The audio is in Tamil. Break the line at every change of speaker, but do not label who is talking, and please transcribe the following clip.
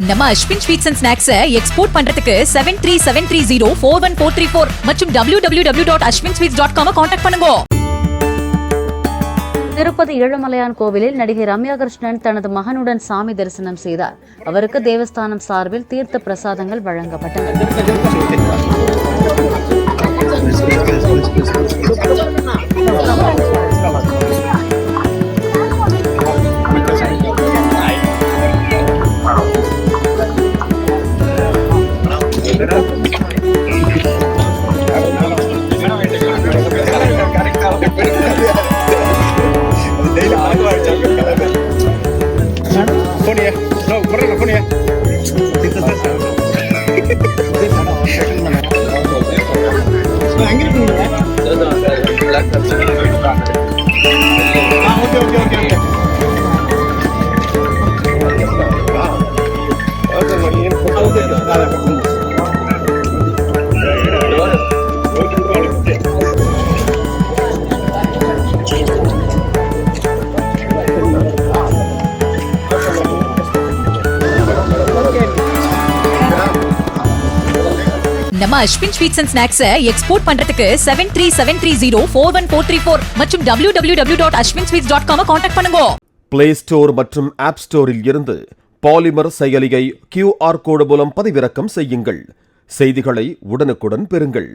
நம்ம Ashwin sweets and snacks export பண்றதுக்கு 7373041434 மற்றும் www.ashwinsweets.com கான்டாக்ட் பண்ணுங்க.
திருப்பதி ஏழுமலையான் கோவிலில் நடிகை ரம்யா கிருஷ்ணன் தனது மகனுடன் சாமி தரிசனம் செய்தார். அவருக்கு தேவஸ்தானம் சார்பில் தீர்த்த பிரசாதங்கள் வழங்கப்பட்டன.
நம்ம Ashwin sweets and snacks export பண்றதுக்கு 7373041434 மற்றும் www.ashwinsweets.com கான்டாக்ட் பண்ணுங்க.
பிளே ஸ்டோர் மற்றும் ஆப் ஸ்டோரில் இருந்து பாலிமர் செயலியை QR கோடு மூலம் பதிவிறக்கம் செய்யுங்கள். செய்திகளை உடனுக்குடன் பெறுங்கள்.